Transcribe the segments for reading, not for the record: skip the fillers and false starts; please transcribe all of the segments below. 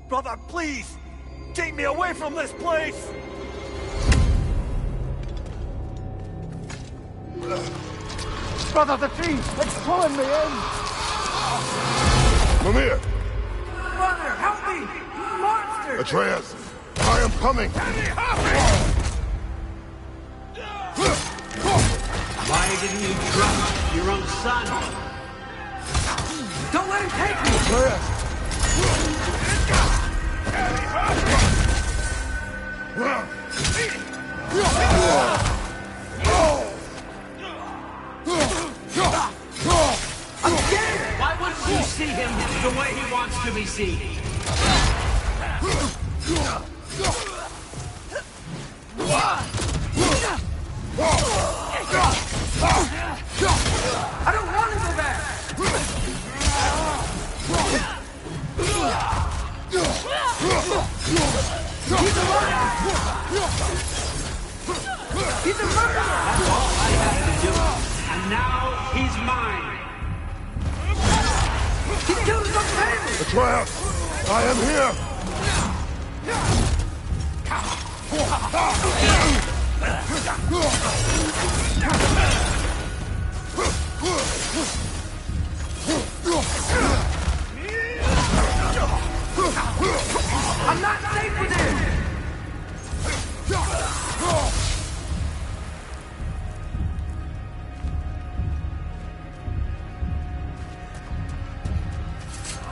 Brother, please! Take me away from this place! Brother, the tree! It's pulling me in! Mimir! Brother, help me! Monster! Atreus! I am coming! Why didn't you trust your own son? Don't let him take me! Atreus! Why wouldn't you see him the way he wants to be seen? I don't want to go back! He's a murderer! He's a murderer! That's all I had to do. And now he's mine. He killed his own family! Atreus! I am here! I'm not safe with him!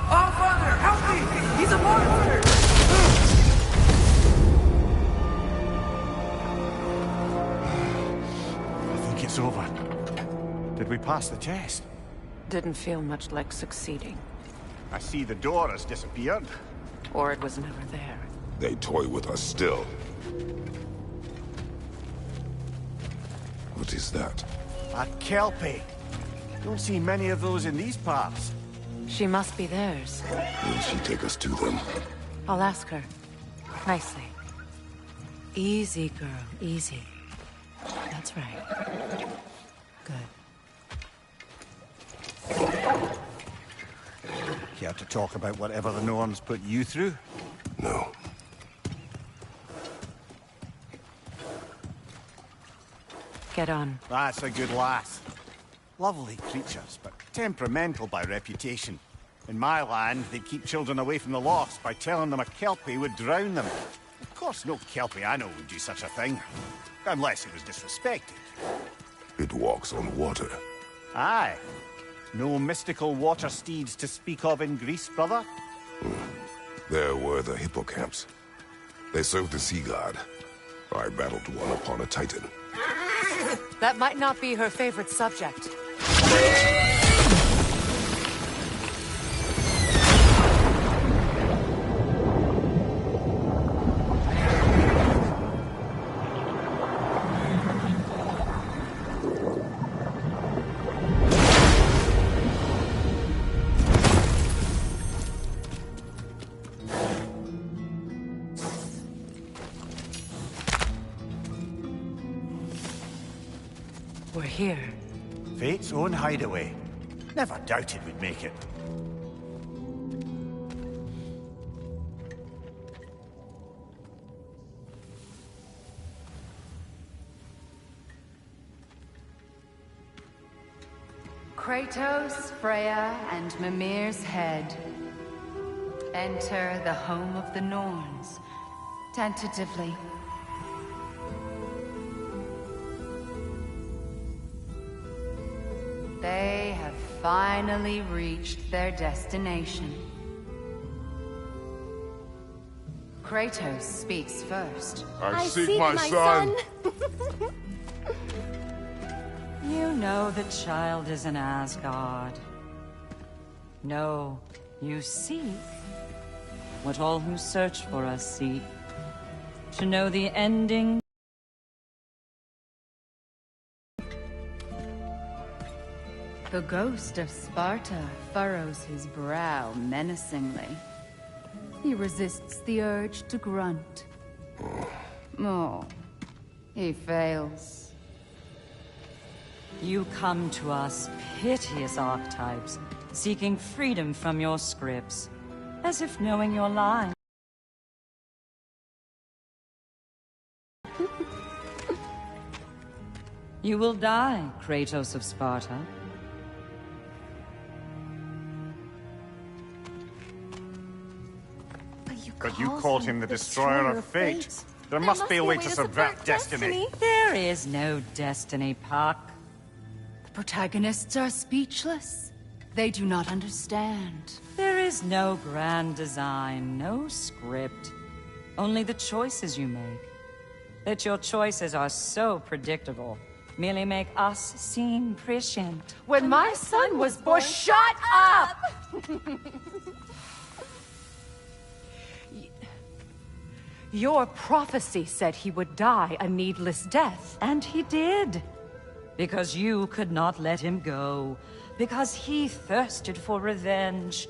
Oh, Father, help me! He's a monster! I think it's over. Did we pass the test? Didn't feel much like succeeding. I see the door has disappeared. Or it was never there. They toy with us still. What is that? A Kelpie. Don't see many of those in these parts. She must be theirs. Will she take us to them? I'll ask her. Nicely. Easy, girl. Easy. That's right. Good. Care to talk about whatever the Norns put you through? No. Get on. That's a good lass. Lovely creatures, but temperamental by reputation. In my land, they keep children away from the lost by telling them a Kelpie would drown them. Of course, no Kelpie I know would do such a thing. Unless it was disrespected. It walks on water. Aye. No mystical water steeds to speak of in Greece, brother? There were the hippocamps. They served the sea god. I battled one upon a titan. That might not be her favorite subject. We're here. Fate's own hideaway. Never doubted we'd make it. Kratos, Freya, and Mimir's head. Enter the home of the Norns. Tentatively. They have finally reached their destination. Kratos speaks first. I seek my son! You know the child is in Asgard. No, you seek what all who search for us seek. To know the ending. The ghost of Sparta furrows his brow menacingly. He resists the urge to grunt. Oh, he fails. You come to us, piteous archetypes, seeking freedom from your scripts, as if knowing your line. You will die, Kratos of Sparta. But you called him the Destroyer of Fate. There must be a way to subvert destiny. There is no destiny, Puck. The protagonists are speechless. They do not understand. There is no grand design, no script. Only the choices you make. That your choices are so predictable merely make us seem prescient. When my son was born, shut up! Your prophecy said he would die a needless death. And he did. Because you could not let him go. Because he thirsted for revenge.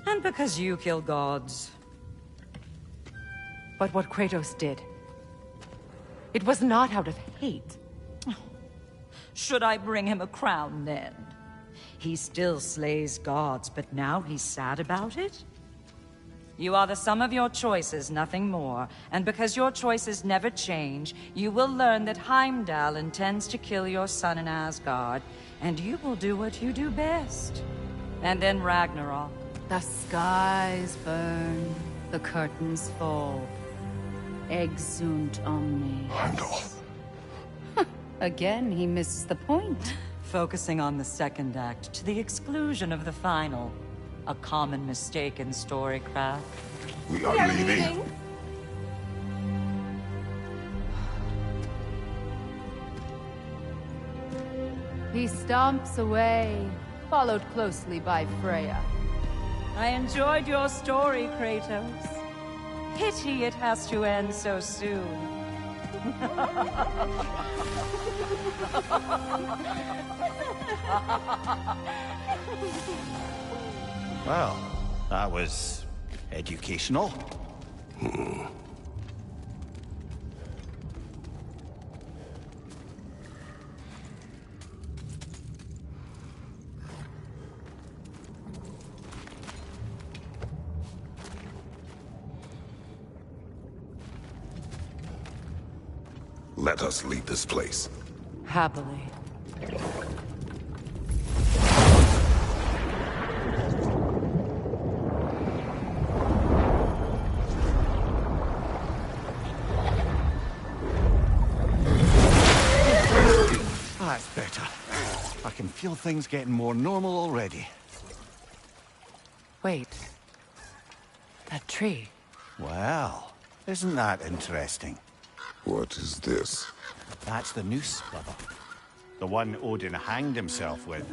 And because you kill gods. But what Kratos did, it was not out of hate. Should I bring him a crown, then? He still slays gods, but now he's sad about it? You are the sum of your choices, nothing more. And because your choices never change, you will learn that Heimdall intends to kill your son in Asgard, and you will do what you do best. And then Ragnarok. The skies burn, the curtains fall. Exunt omne. Heimdall. Again, he misses the point. Focusing on the second act to the exclusion of the final. A common mistake in storycraft. We are leaving. He stomps away, followed closely by Freya. I enjoyed your story, Kratos. Pity it has to end so soon. Well, that was educational. Let us leave this place. Happily. That's better. I can feel things getting more normal already. Wait. That tree. Well, isn't that interesting? What is this? That's the noose, brother. The one Odin hanged himself with.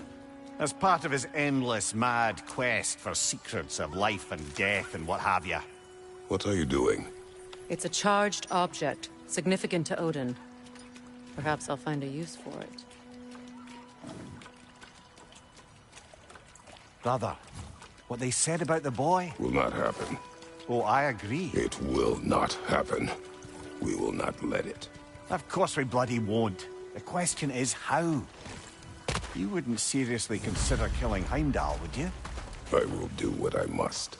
As part of his endless, mad quest for secrets of life and death and what have you. What are you doing? It's a charged object, significant to Odin. Perhaps I'll find a use for it. Brother, what they said about the boy? Will not happen. Oh, I agree. It will not happen. We will not let it. Of course we bloody won't. The question is how? You wouldn't seriously consider killing Heimdall, would you? I will do what I must.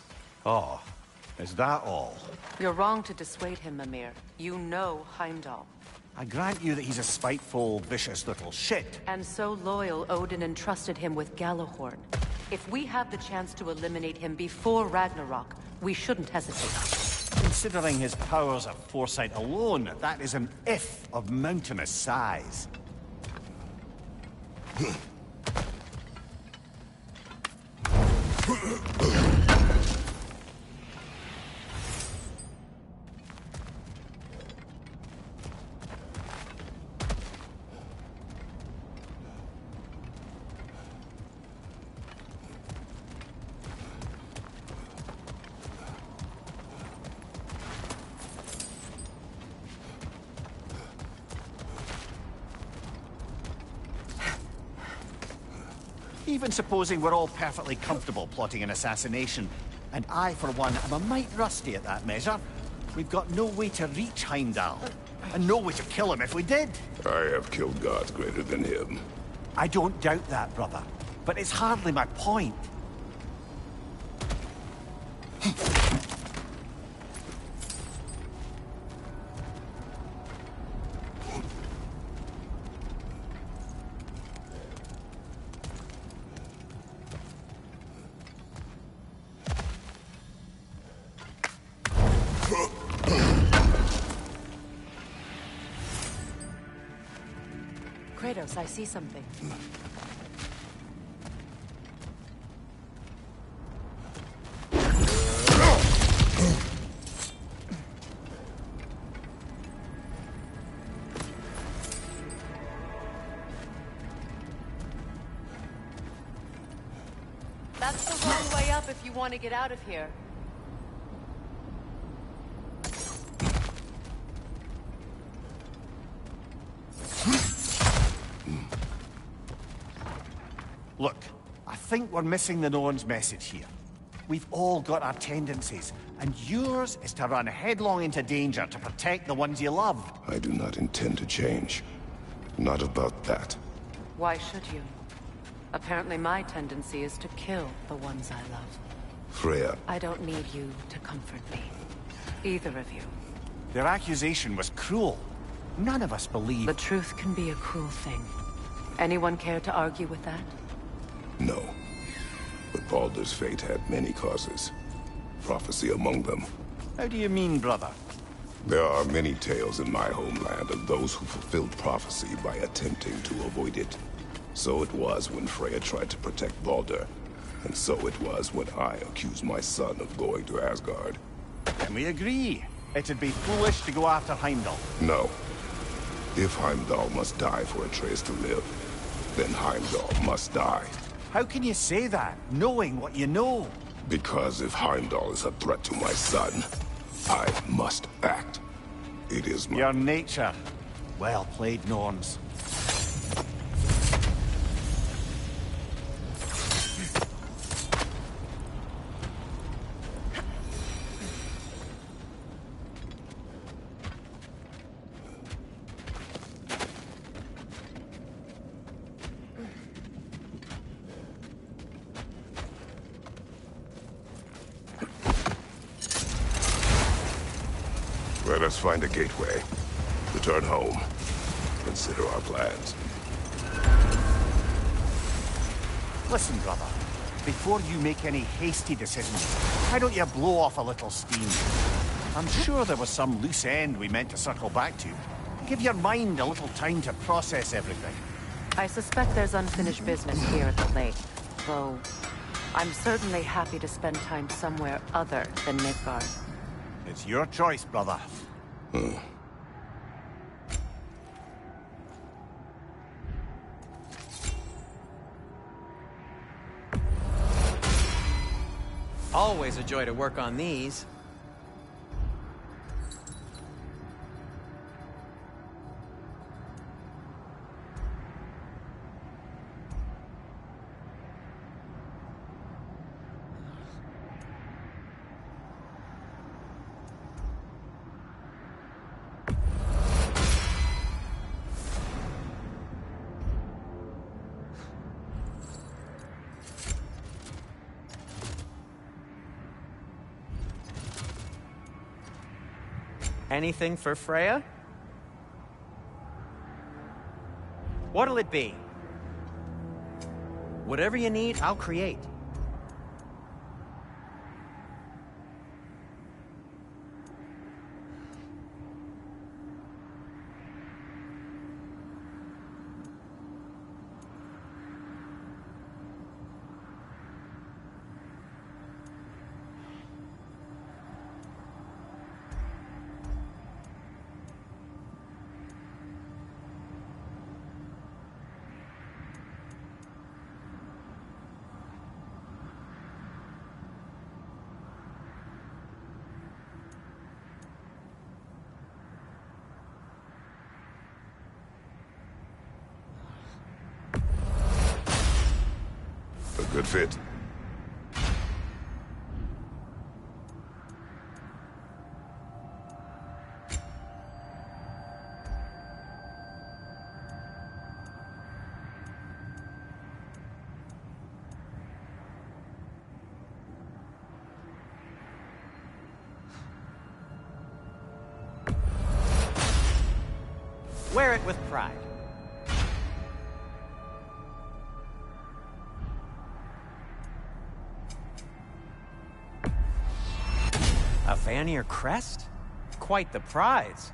Oh, is that all? You're wrong to dissuade him, Mimir. You know Heimdall. I grant you that he's a spiteful, vicious little shit. And so loyal, Odin entrusted him with Gjallarhorn. If we have the chance to eliminate him before Ragnarok, we shouldn't hesitate. Considering his powers of foresight alone, that is an if of mountainous size. Even supposing we're all perfectly comfortable plotting an assassination, and I, for one, am a mite rusty at that measure, we've got no way to reach Heimdall, and no way to kill him if we did. I have killed gods greater than him. I don't doubt that, brother, but it's hardly my point. Kratos, I see something. That's the wrong way up if you want to get out of here. Look, I think we're missing the Norn's message here. We've all got our tendencies, and yours is to run headlong into danger to protect the ones you love. I do not intend to change. Not about that. Why should you? Apparently my tendency is to kill the ones I love. Freya, I don't need you to comfort me. Either of you. Their accusation was cruel. None of us believe... The truth can be a cruel thing. Anyone care to argue with that? no. But Baldur's fate had many causes. Prophecy among them. How do you mean, brother? There are many tales in my homeland of those who fulfilled prophecy by attempting to avoid it. So it was when Freya tried to protect Baldur. And so it was when I accused my son of going to Asgard. Then we agree. It'd be foolish to go after Heimdall. No. If Heimdall must die for Atreus to live, then Heimdall must die. How can you say that, knowing what you know? Because if Heimdall is a threat to my son, I must act. It is my... Your nature. Well played, Norns. Let us find a gateway. Return home. Consider our plans. Listen, brother. Before you make any hasty decisions, why don't you blow off a little steam? I'm sure there was some loose end we meant to circle back to. Give your mind a little time to process everything. I suspect there's unfinished business here at the lake, though I'm certainly happy to spend time somewhere other than Midgard. It's your choice, brother. Always a joy to work on these. Anything for Freya? What'll it be? Whatever you need, I'll create. A good fit. Wear it with pride. A Vanir crest? Quite the prize.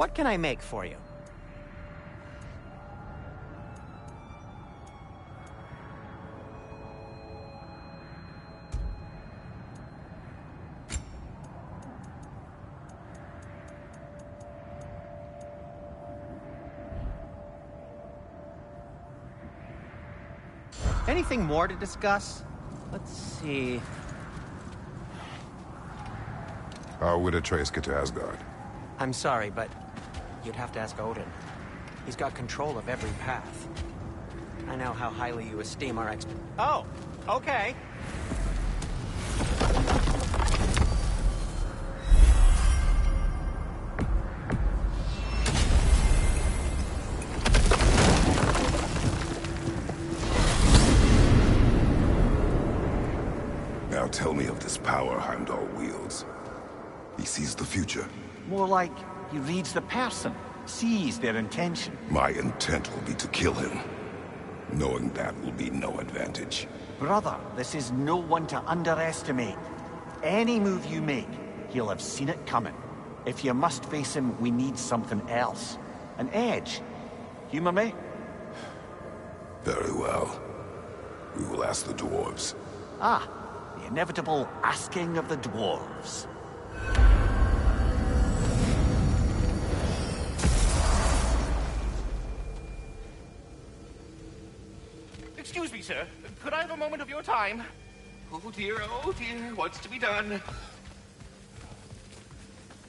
What can I make for you? Anything more to discuss? Let's see. How would Atreus get to Asgard? I'm sorry, but you'd have to ask Odin. He's got control of every path. I know how highly you esteem our expert. Oh, okay. Now tell me of this power Heimdall wields. He sees the future. More like he reads the person, sees their intention. My intent will be to kill him. Knowing that will be no advantage. Brother, this is no one to underestimate. Any move you make, he'll have seen it coming. If you must face him, we need something else. An edge. Humor me? Very well. We will ask the dwarves. Ah, the inevitable asking of the dwarves. Excuse me, sir. Could I have a moment of your time? Oh dear, what's to be done?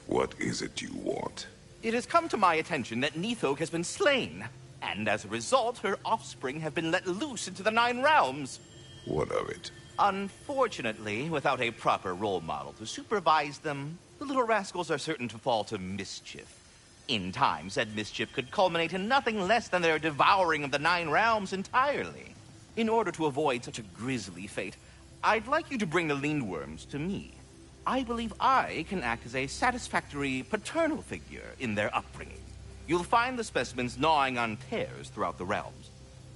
What is it you want? It has come to my attention that Nithog has been slain, and as a result, her offspring have been let loose into the Nine Realms. What of it? Unfortunately, without a proper role model to supervise them, the little rascals are certain to fall to mischief. In time, said mischief could culminate in nothing less than their devouring of the Nine Realms entirely. In order to avoid such a grisly fate, I'd like you to bring the Lindworms to me. I believe I can act as a satisfactory paternal figure in their upbringing. You'll find the specimens gnawing on tears throughout the realms.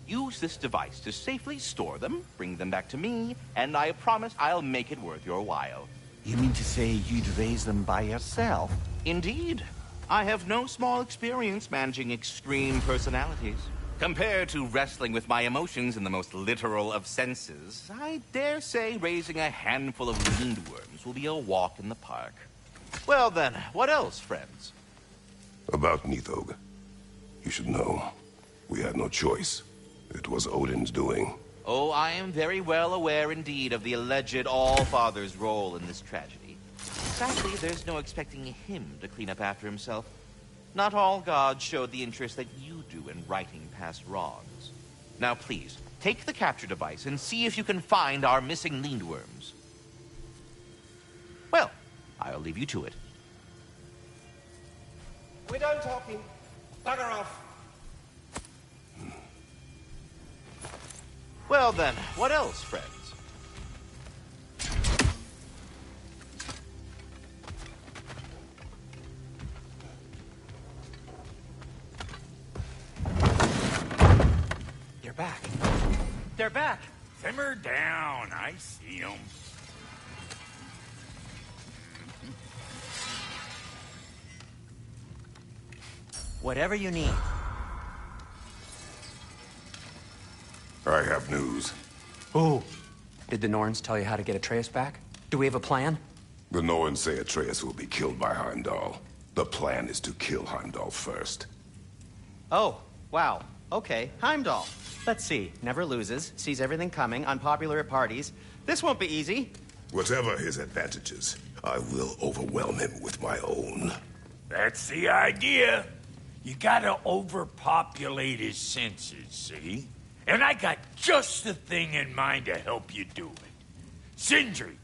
Use this device to safely store them, bring them back to me, and I promise I'll make it worth your while. You mean to say you'd raise them by yourself? Indeed. I have no small experience managing extreme personalities. Compared to wrestling with my emotions in the most literal of senses, I dare say raising a handful of lindworms will be a walk in the park. Well then, what else, friends? About Nithog. You should know. We had no choice. It was Odin's doing. Oh, I am very well aware indeed of the alleged All-Father's role in this tragedy. Sadly, there's no expecting him to clean up after himself. Not all gods showed the interest that you do in righting past wrongs. Now please, take the capture device and see if you can find our missing lindworms. Well, I'll leave you to it. We're done talking. Bugger off. Well then, what else, friends? You're back. They're back. Simmer down. I see them. Whatever you need. I have news. Ooh. Did the Norns tell you how to get Atreus back? Do we have a plan? The Norns say Atreus will be killed by Heimdall. The plan is to kill Heimdall first. Oh, wow. Okay, Heimdall. Let's see. Never loses, sees everything coming, unpopular at parties. This won't be easy. Whatever his advantages, I will overwhelm him with my own. That's the idea. You gotta overpopulate his senses, see? And I got just the thing in mind to help you do it. Sindri,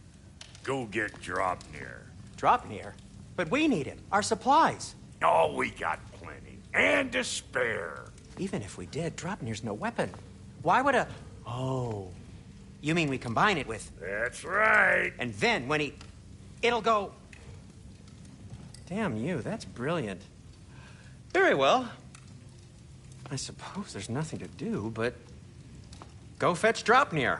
go get Draupnir. Draupnir? But we need him. Our supplies. Oh, we got plenty. And to spare. Even if we did, Draupnir's no weapon. Why would a... Oh. You mean we combine it with... That's right. And then when he... It'll go... Damn you, that's brilliant. Very well. I suppose there's nothing to do, but... Go fetch Draupnir.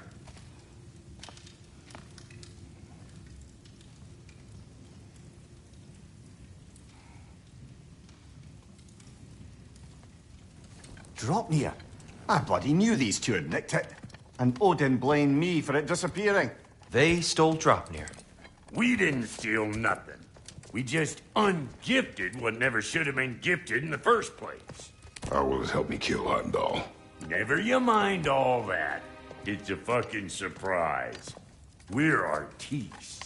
Draupnir? I bloody knew these two had nicked it. And Odin blamed me for it disappearing. They stole Draupnir. We didn't steal nothing. We just ungifted what never should have been gifted in the first place. How will it help me kill Heimdall? Never you mind all that. It's a fucking surprise. We're artistes.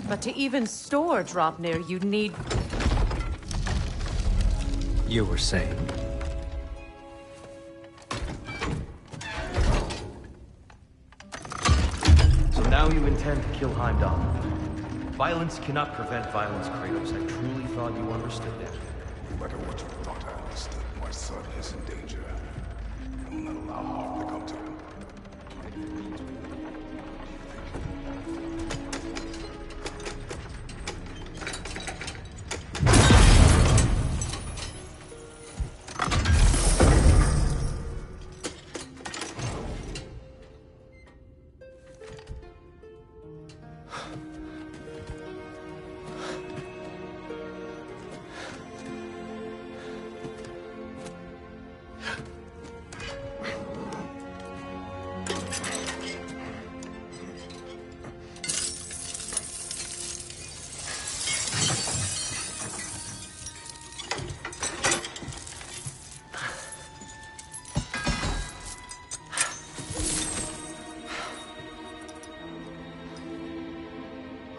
But to even store Draupnir, you'd need... You were saying? So now you intend to kill Heimdall. Violence cannot prevent violence, Kratos. I truly thought you understood that. No matter what you thought I understood, my son is in danger. I will not allow harm to come to him.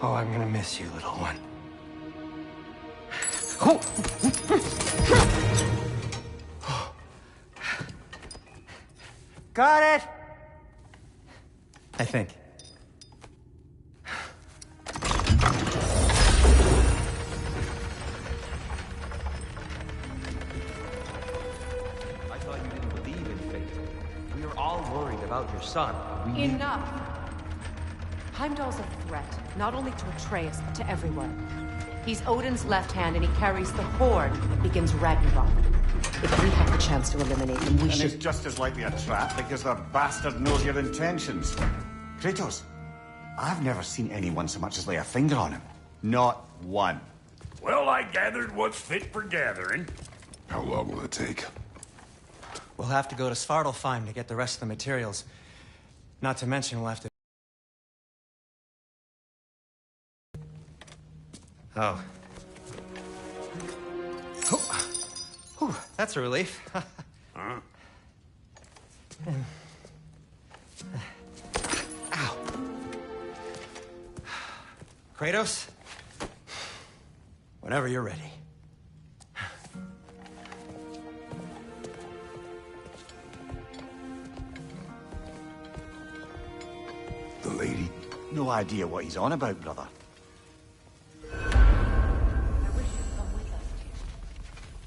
Oh, I'm gonna miss you, little one. Got it! I think. I thought you didn't believe in fate. We were all worried about your son. Enough! Heimdall's a threat, not only to Atreus, but to everyone. He's Odin's left hand, and he carries the Horde that begins Ragnarok. If we have the chance to eliminate him, we should... And it's just as likely a trap because the bastard knows your intentions. Kratos, I've never seen anyone so much as lay a finger on him. Not one. Well, I gathered what's fit for gathering. How long will it take? We'll have to go to Svartalfheim to get the rest of the materials. Not to mention we'll have to... Oh. Whew, that's a relief. Huh? Ow. Kratos? Whenever you're ready. The lady? No idea what he's on about, brother.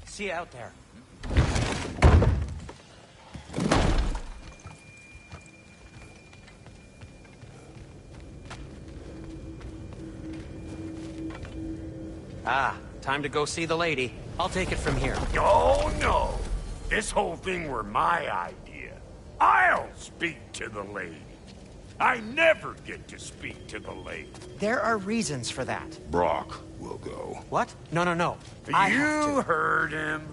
See you out there. Ah, time to go see the lady. I'll take it from here. Oh, no. This whole thing were my idea. I'll speak to the lady. I never get to speak to the lady. There are reasons for that. Brock will go. What? No, no, no. I have You to. heard him.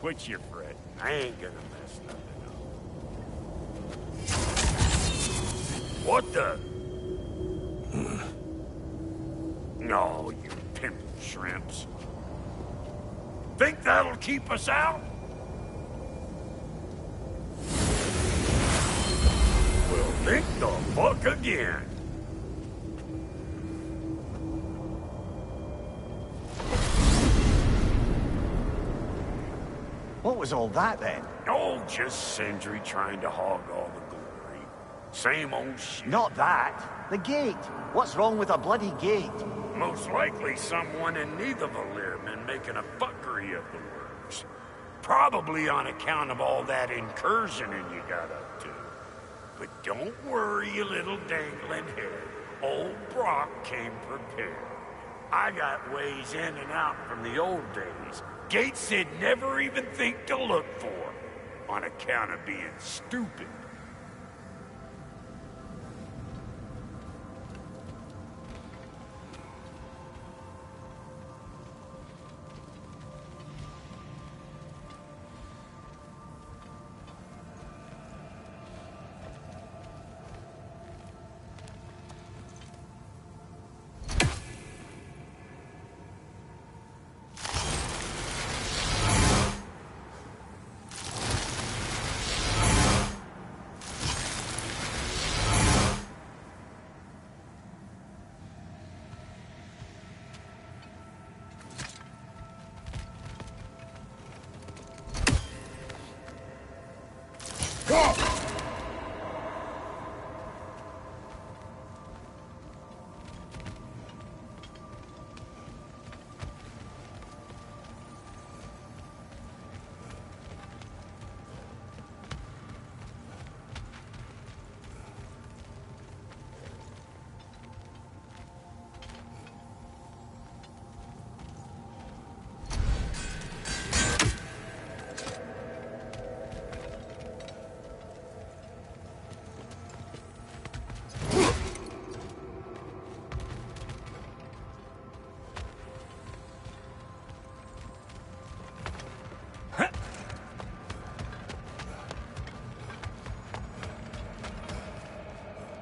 Quit your fretting. I ain't gonna mess nothing up. What the? No, you pimp shrimps. Think that'll keep us out? Well, think the fuck again. What was all that then? Oh, just Sindri trying to hog all the glory. Same old shit. Not that. The gate. What's wrong with a bloody gate? Most likely someone in Nidavellir been making a fuckery of the works. Probably on account of all that incursioning you got up to. But don't worry, you little dangling head. Old Brock came prepared. I got ways in and out from the old days. Gates they'd never even think to look for, on account of being stupid.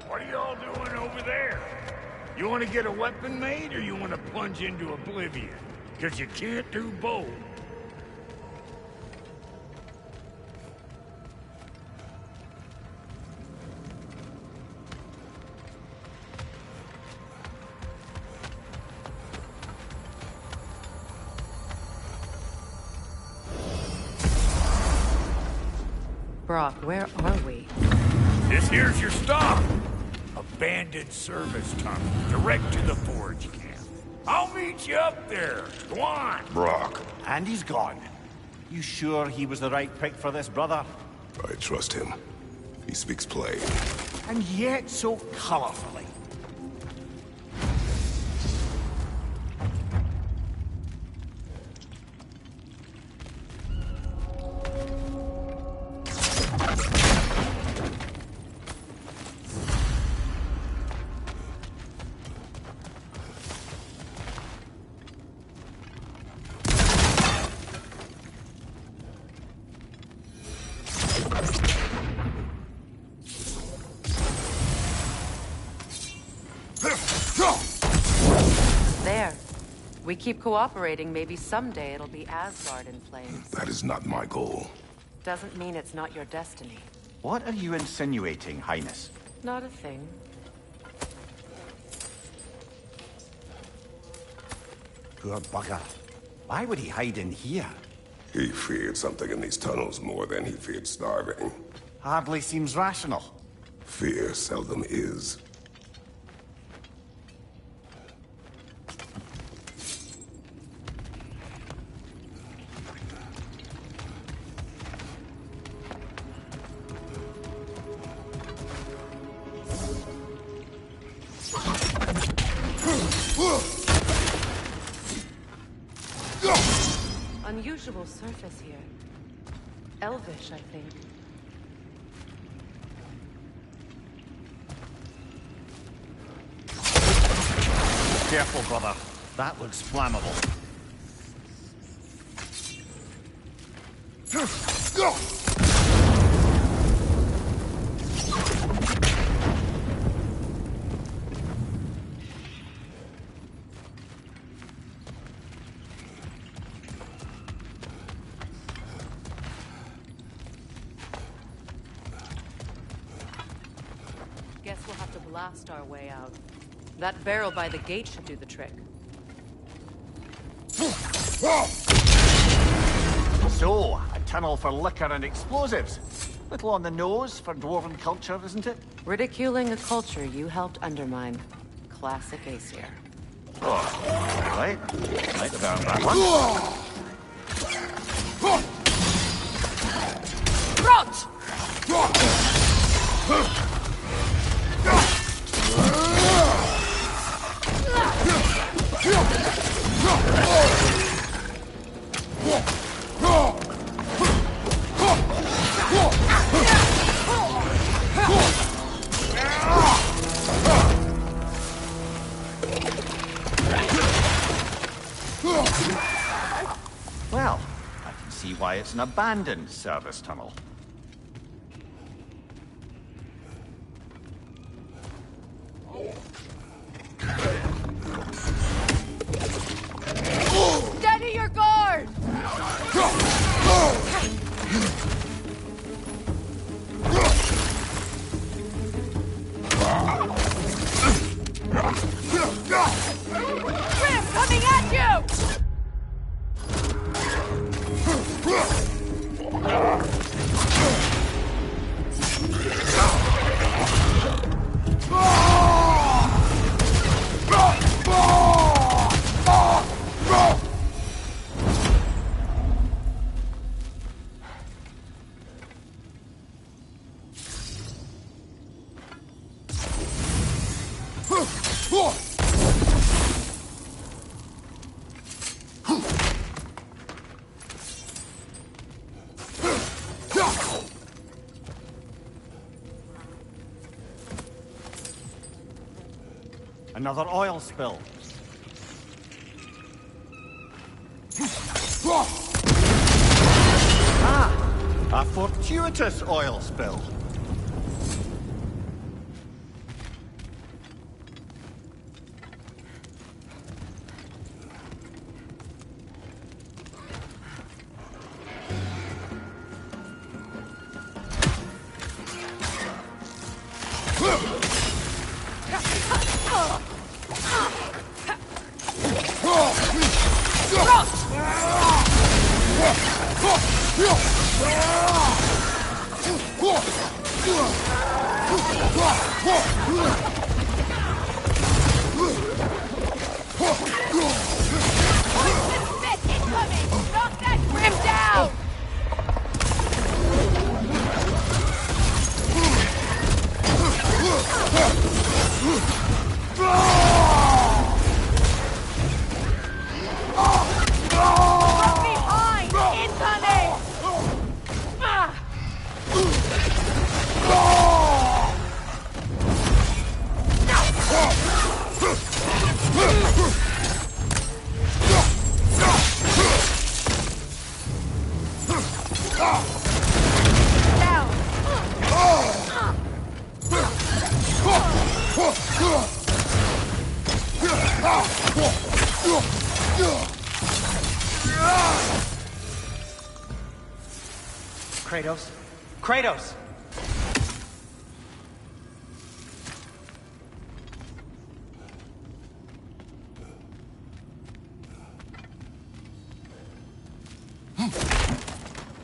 What are y'all doing over there? You want to get a weapon made, or you want to plunge into oblivion? Because you can't do both. Brock, where are we? This here's your stop. Abandoned service tunnel, direct to the forge camp. I'll meet you up there. Go on. Brock. And he's gone. You sure he was the right pick for this, brother? I trust him. He speaks plain. And yet so colorfully. There. We keep cooperating, maybe someday it'll be Asgard in flames. That is not my goal. Doesn't mean it's not your destiny. What are you insinuating, Highness? Not a thing. Poor bugger. Why would he hide in here? He feared something in these tunnels more than he feared starving. Hardly seems rational. Fear seldom is. Unusual surface here. Elvish, I think. Careful, brother. That looks flammable. Guess we'll have to blast our way out. That barrel by the gate should do the trick. So, a tunnel for liquor and explosives. Little on the nose for dwarven culture, isn't it? Ridiculing a culture you helped undermine. Classic Aesir. Oh, right. Might have earned that one. Well, I can see why it's an abandoned service tunnel. Steady your guard! Grim coming at you! Another oil spill. A fortuitous oil spill. Kratos? Kratos!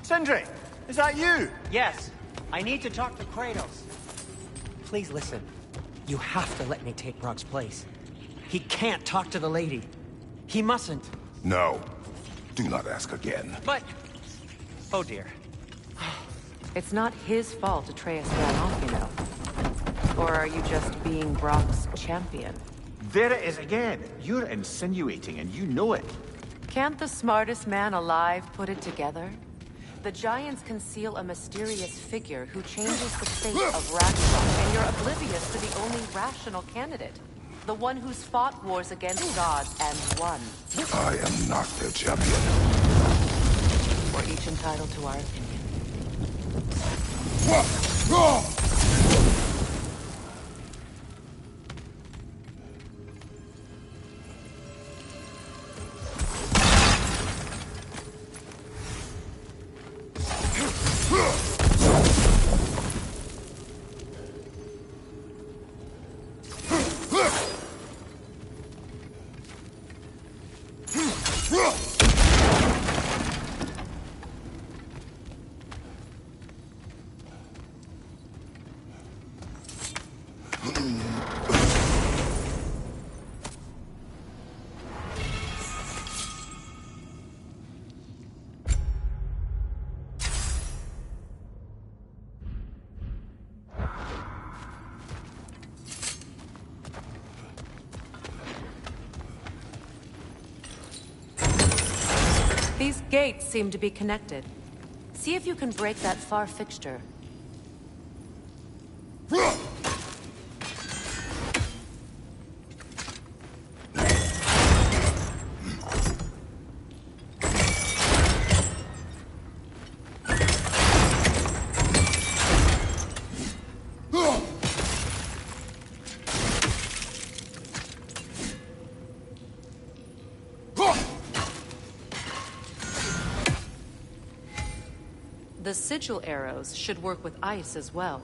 Sindri! Is that you? Yes. I need to talk to Kratos. Please listen. You have to let me take Brok's place. He can't talk to the lady. He mustn't. No. Do not ask again. But... Oh dear. It's not his fault Atreus ran off, you know. Or are you just being Brok's champion? There it is again. You're insinuating and you know it. Can't the smartest man alive put it together? The Giants conceal a mysterious figure who changes the fate of Ragnarok, and you're oblivious to the only rational candidate. The one who's fought wars against gods and won. I am not their champion. We're each entitled to our opinion. These gates seem to be connected. See if you can break that far fixture. The sigil arrows should work with ice as well.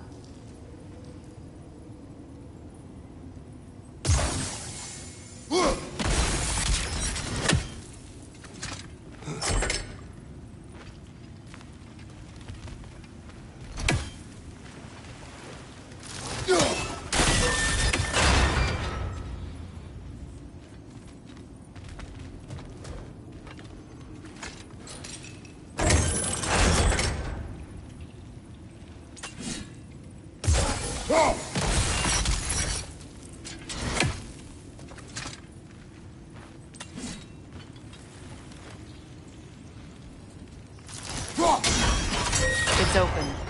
It's open.